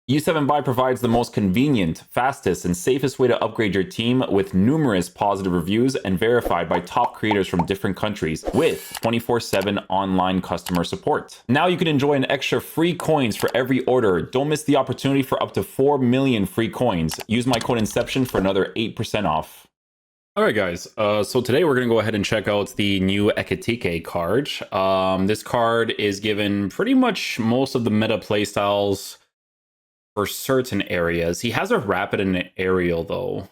U7Buy provides the most convenient, fastest, and safest way to upgrade your team with numerous positive reviews and verified by top creators from different countries with 24/7 online customer support. Now you can enjoy an extra free coins for every order. Don't miss the opportunity for up to 4 million free coins. Use my code Inception for another 8% off. Alright guys, so today we're going to go ahead and check out the new Ekitike card. This card is given pretty much most of the meta playstyles for certain areas. He has a rapid and an aerial though.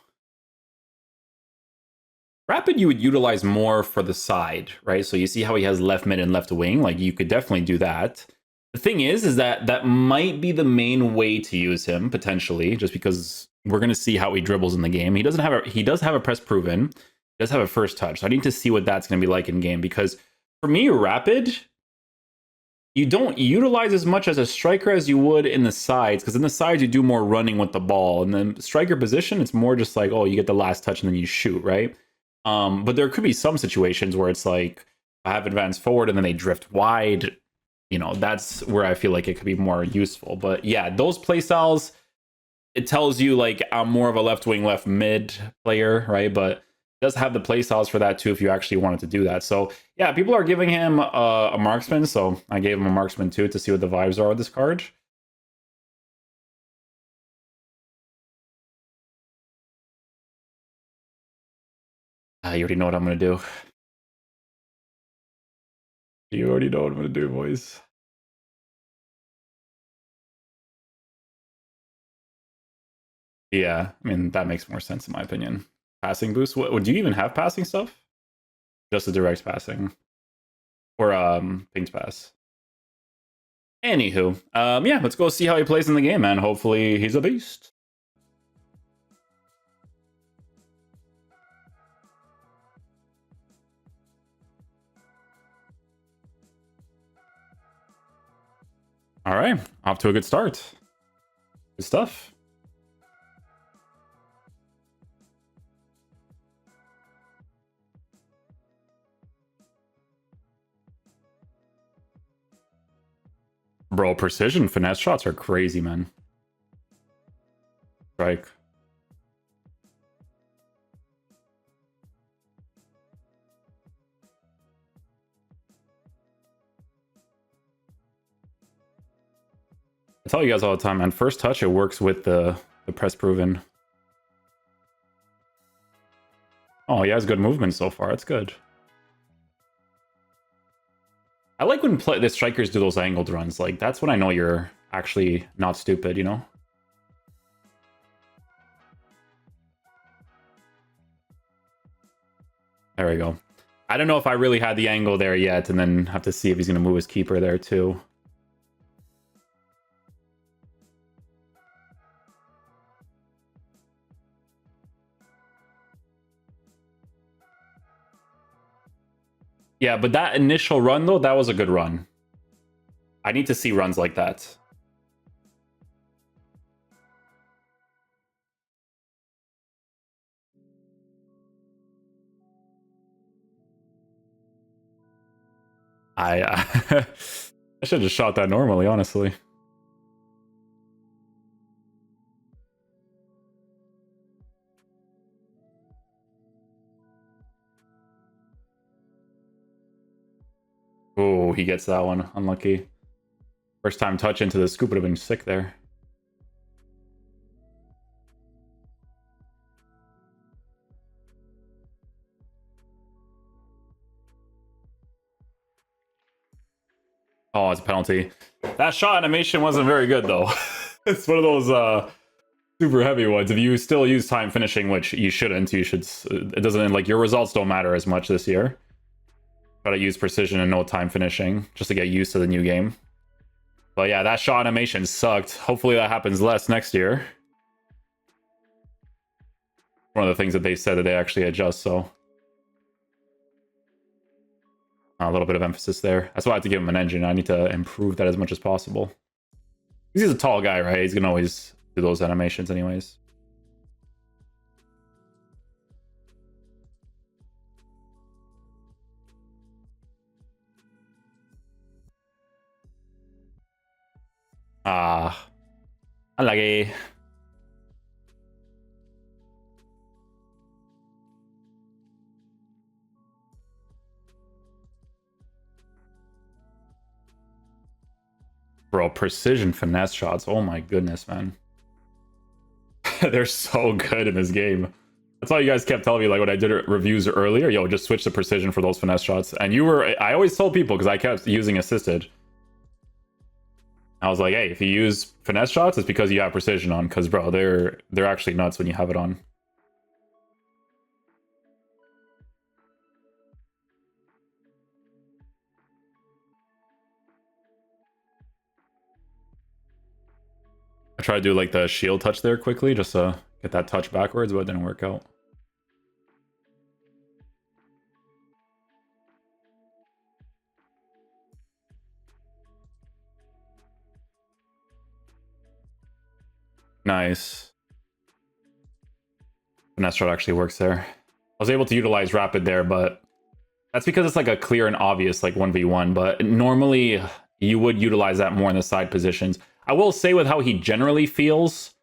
Rapid you would utilize more for the side, right? So you see how he has left mid and left wing, like you could definitely do that. The thing is that might be the main way to use him potentially, just because we're going to see how he dribbles in the game. He does have a press proven, he does have a first touch. So I need to see what that's going to be like in game, because for me, rapid, you don't utilize as much as a striker as you would in the sides, because in the sides you do more running with the ball. And then striker position, it's more just like, oh, you get the last touch and then you shoot, right? But there could be some situations where it's like, I have advanced forward and then they drift wide. You know, that's where I feel like it could be more useful. But yeah, those playstyles, it tells you like I'm more of a left wing, left mid player, right? But does have the playstyles for that too if you actually wanted to do that. So yeah, people are giving him a marksman, so I gave him a marksman too to see what the vibes are with this card. You already know what I'm gonna do. You already know what I'm gonna do, boys. Yeah, I mean, that makes more sense in my opinion. Passing boost? What, do you even have passing stuff? Just a direct passing. Or pinged pass. Anywho, yeah, let's go see how he plays in the game, man. Hopefully he's a beast. All right, off to a good start. Good stuff. Bro, precision finesse shots are crazy, man. Strike. I tell you guys all the time, man, first touch, it works with the press proven. Oh, he has good movement so far. It's good. I like when the strikers do those angled runs. Like, that's when I know you're actually not stupid, you know? There we go. I don't know if I really had the angle there yet, and then have to see if he's going to move his keeper there too. Yeah, but that initial run, though, that was a good run. I need to see runs like that. I should have just shot that normally, honestly. Oh, he gets that one. Unlucky. First time touch into the scoop would have been sick there. Oh, it's a penalty. That shot animation wasn't very good, though. It's one of those super heavy ones. If you still use time finishing, which you shouldn't, you should. It doesn't, like, your results don't matter as much this year. Gotta use precision and no time finishing just to get used to the new game. But yeah, that shot animation sucked. Hopefully that happens less next year. One of the things that they said that they actually adjust, so. A little bit of emphasis there. That's why I have to give him an engine. I need to improve that as much as possible. He's a tall guy, right? He's gonna always do those animations anyways. Ah. Unlucky. Bro, precision finesse shots. Oh my goodness, man. They're so good in this game. That's all you guys kept telling me, like when I did reviews earlier. Yo, just switch to precision for those finesse shots. And you were, I always told people because I kept using assisted. I was like, hey, if you use finesse shots, it's because you have precision on. Because bro, they're actually nuts when you have it on. I tried to do like the shield touch there quickly, just to get that touch backwards, but it didn't work out. Nice. Finesse shot actually works there. I was able to utilize rapid there, but that's because it's like a clear and obvious like 1v1, but normally you would utilize that more in the side positions. I will say with how he generally feels,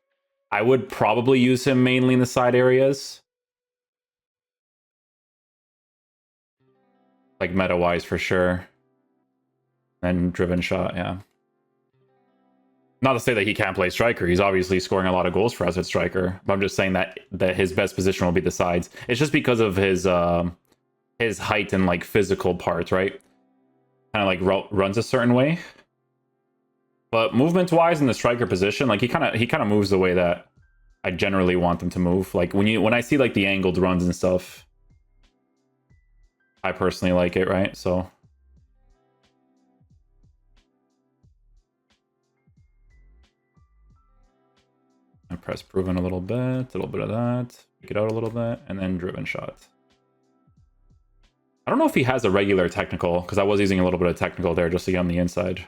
I would probably use him mainly in the side areas. Like meta-wise for sure. And driven shot, yeah. Not to say that he can't play striker. He's obviously scoring a lot of goals for us at striker. But I'm just saying that his best position will be the sides. It's just because of his height and like physical parts, right? Kind of like runs a certain way. But movement-wise in the striker position, like he kind of moves the way that I generally want them to move. Like when I see like the angled runs and stuff, I personally like it, right? So I press proven a little bit of that, pick it out a little bit, and then driven shot. I don't know if he has a regular technical, because I was using a little bit of technical there just to get on the inside.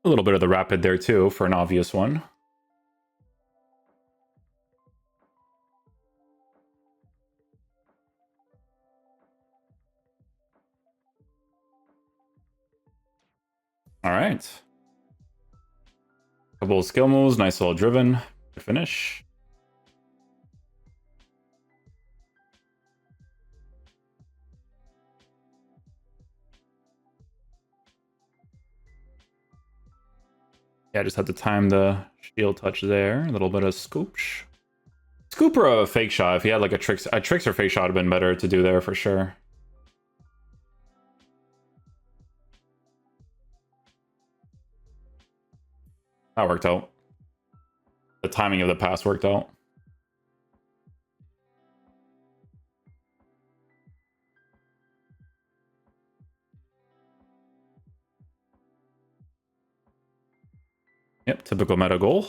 A little bit of the rapid there too, for an obvious one. All right. Couple of skill moves, nice little driven finish. Yeah, I just had to time the shield touch there. A little bit of scooch. Scoop or a fake shot. If he had like a tricks or fake shot would have been better to do there for sure. That worked out. The timing of the pass worked out. Yep, typical meta goal.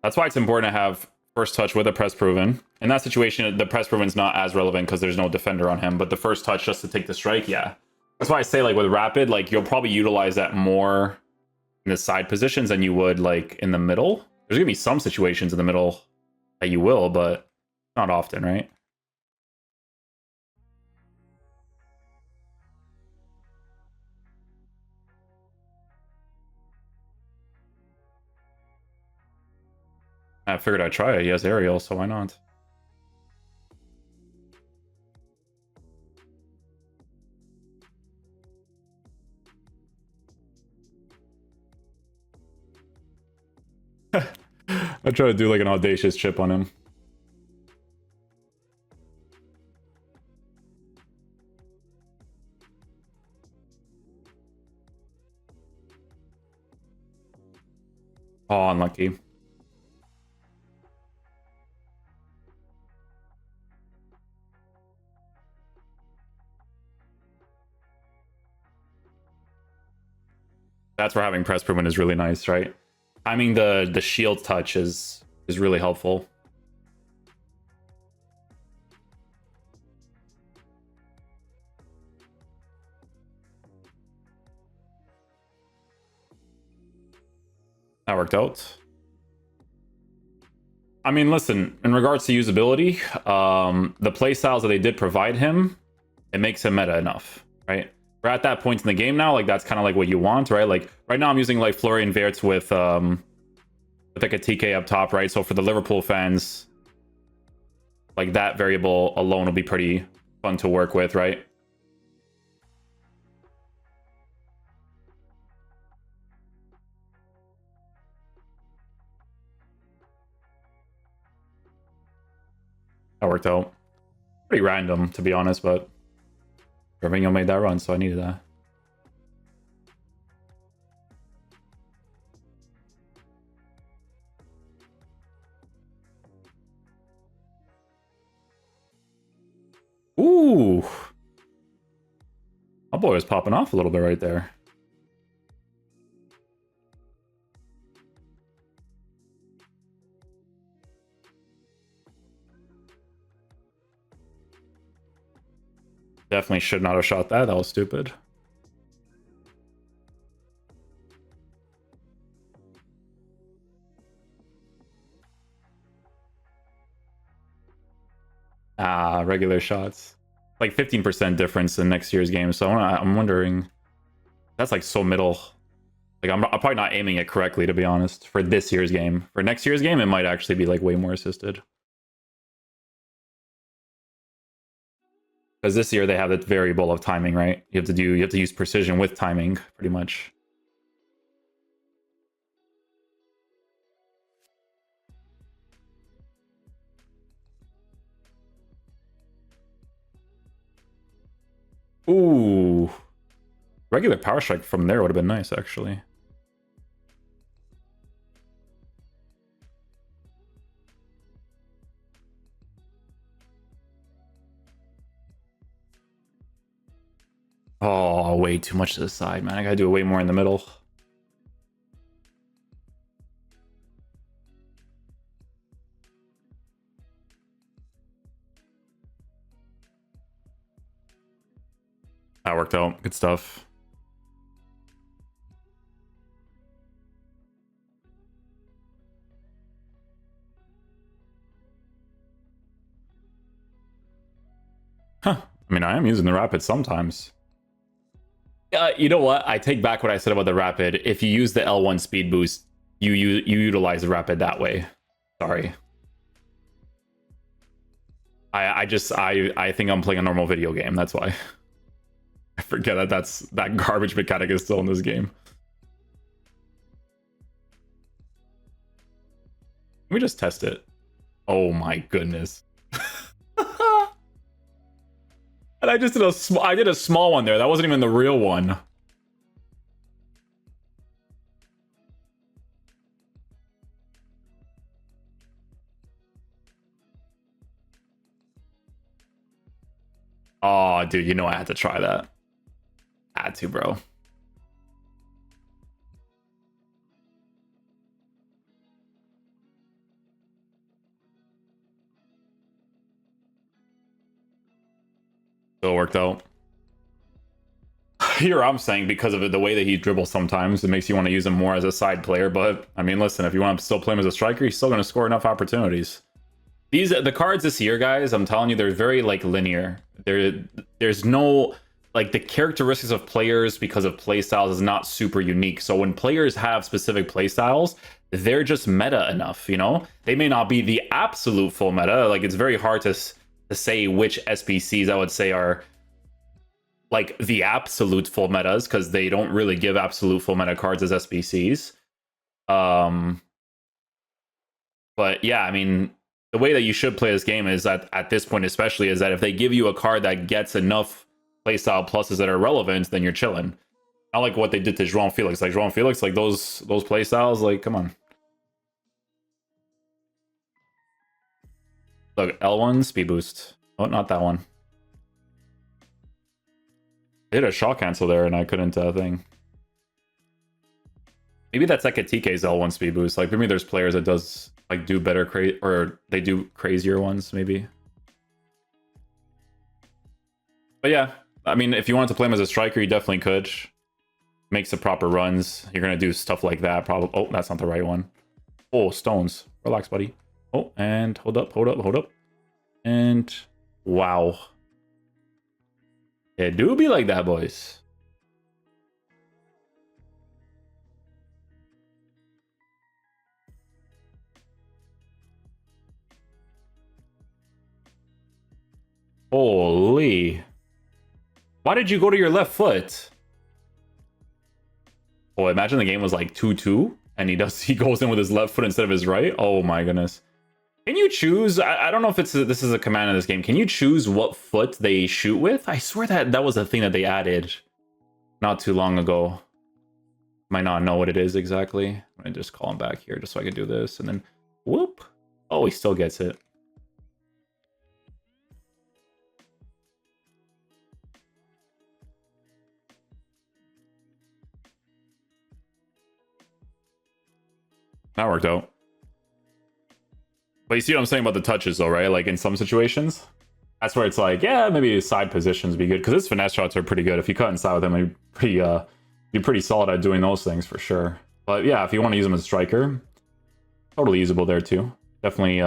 That's why it's important to have first touch with a press proven. In that situation, the press proven's not as relevant because there's no defender on him, but the first touch just to take the strike, yeah. That's why I say like with rapid, like you'll probably utilize that more in the side positions than you would like in the middle. There's gonna be some situations in the middle that you will, but not often, right? I figured I'd try it. He has aerial, so why not? I try to do like an audacious chip on him. Oh, unlucky. That's where having press proven is really nice, right? Timing the shield touch is really helpful. That worked out. I mean, listen, in regards to usability, the playstyles that they did provide him, it makes him meta enough, right? We're at that point in the game now, like that's kind of like what you want, right? Like right now I'm using like Florian Wirtz with Ekitike up top, right? So for the Liverpool fans, like that variable alone will be pretty fun to work with, right? That worked out. Pretty random, to be honest, but Jorginho made that run, so I needed that. Ooh. My boy was popping off a little bit right there. Definitely should not have shot that. That was stupid. Regular shots. Like 15% difference in next year's game. So I'm wondering, that's like so middle. Like I'm probably not aiming it correctly, to be honest, for this year's game. For next year's game, it might actually be like way more assisted. Because this year they have that variable of timing, right? You have to use precision with timing, pretty much. Ooh. Regular power strike from there would have been nice, actually. Oh, way too much to the side, man. I gotta do it way more in the middle. That worked out. Good stuff. Huh. I mean, I am using the rapid sometimes. You know what? I take back what I said about the rapid. If you use the L1 speed boost, you utilize the rapid that way. Sorry. I think I'm playing a normal video game. That's why. I forget that garbage mechanic is still in this game. Let me just test it. Oh my goodness. And I just did a small one there. That wasn't even the real one. Oh, dude, you know I had to try that. Had to, bro. Still worked out. Here I'm saying because of it, the way that he dribbles sometimes, it makes you want to use him more as a side player. But I mean, listen, if you want to still play him as a striker, he's still going to score enough opportunities. The cards this year, guys, I'm telling you, they're very like linear. There's no like the characteristics of players because of playstyles is not super unique. So when players have specific playstyles, they're just meta enough, you know? They may not be the absolute full meta. Like it's very hard to say which SBCs I would say are like the absolute full metas because they don't really give absolute full meta cards as SBCs. But yeah, I mean, the way that you should play this game is that at this point, especially, is that if they give you a card that gets enough playstyle pluses that are relevant, then you're chilling. Not like what they did to João Felix. Like João Felix, like those playstyles, like come on. Look, L1 speed boost. Oh, not that one. They did a shot cancel there, and I couldn't thing. Maybe that's like Ekitike's L1 speed boost. Like maybe there's players that does like do better or they do crazier ones, maybe. But yeah, I mean, if you wanted to play him as a striker, you definitely could. Makes the proper runs. You're gonna do stuff like that. Probably. Oh, that's not the right one. Oh, stones. Relax, buddy. Oh, and hold up. And wow. It do be like that, boys. Holy. Why did you go to your left foot? Oh, imagine the game was like 2-2 and he goes in with his left foot instead of his right. Oh my goodness. Can you choose? I don't know if this is a command in this game. Can you choose what foot they shoot with? I swear that was a thing that they added not too long ago. Might not know what it is exactly. I'm gonna just call him back here just so I can do this and then whoop. Oh, he still gets it. That worked out. But you see what I'm saying about the touches though, right? Like in some situations, that's where it's like, yeah, maybe side positions be good because his finesse shots are pretty good. If you cut inside with him, you're pretty solid at doing those things for sure. But yeah, if you want to use him as a striker, totally usable there too. Definitely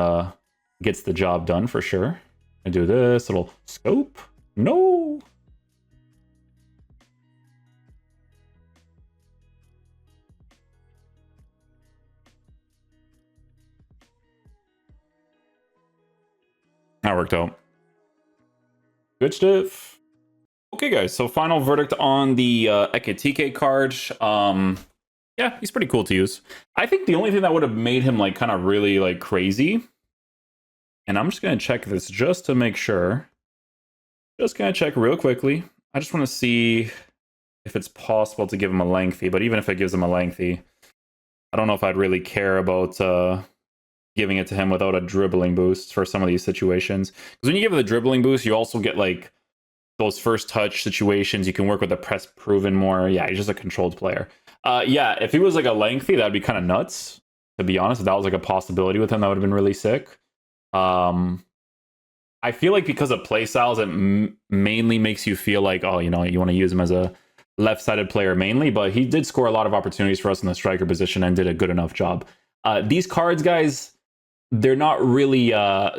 gets the job done for sure. I do this little scope. No. That worked out. Good stuff. Okay, guys. So final verdict on the Ekitike card. Yeah, he's pretty cool to use. I think the only thing that would have made him like kind of really like crazy, and I'm just gonna check this just to make sure. Just gonna check real quickly. I just want to see if it's possible to give him a lengthy. But even if it gives him a lengthy, I don't know if I'd really care about giving it to him without a dribbling boost for some of these situations. Because when you give it the dribbling boost, you also get like those first touch situations. You can work with the press proven more. Yeah, he's just a controlled player. Yeah, if he was like a lengthy, that'd be kind of nuts. To be honest, if that was like a possibility with him, that would have been really sick. I feel like because of play styles, it mainly makes you feel like, oh, you know, you want to use him as a left-sided player mainly, but he did score a lot of opportunities for us in the striker position and did a good enough job. These cards, guys, they're not really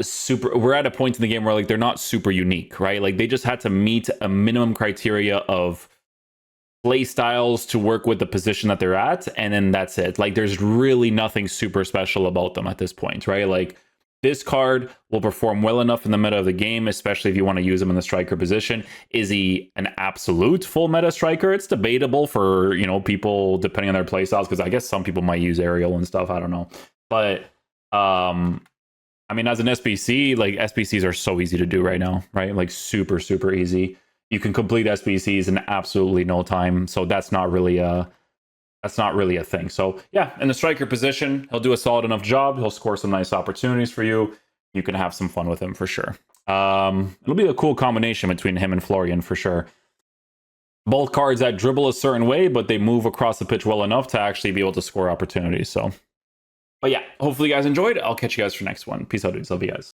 super. We're at a point in the game where like they're not super unique, right? Like they just had to meet a minimum criteria of play styles to work with the position that they're at, and then that's it. Like there's really nothing super special about them at this point, right? Like this card will perform well enough in the meta of the game, especially if you want to use him in the striker position. Is he an absolute full meta striker? It's debatable for, you know, people depending on their play styles, because I guess some people might use aerial and stuff. I don't know, but I mean, as an SBC, like SBCs are so easy to do right now, right? Like super easy. You can complete SBCs in absolutely no time, so that's not really a thing. So yeah, in the striker position, he'll do a solid enough job. He'll score some nice opportunities for you. You can have some fun with him for sure. It'll be a cool combination between him and Florian for sure. Both cards that dribble a certain way, but they move across the pitch well enough to actually be able to score opportunities. So, but yeah, hopefully you guys enjoyed. I'll catch you guys for next one. Peace out, dudes. Love you guys.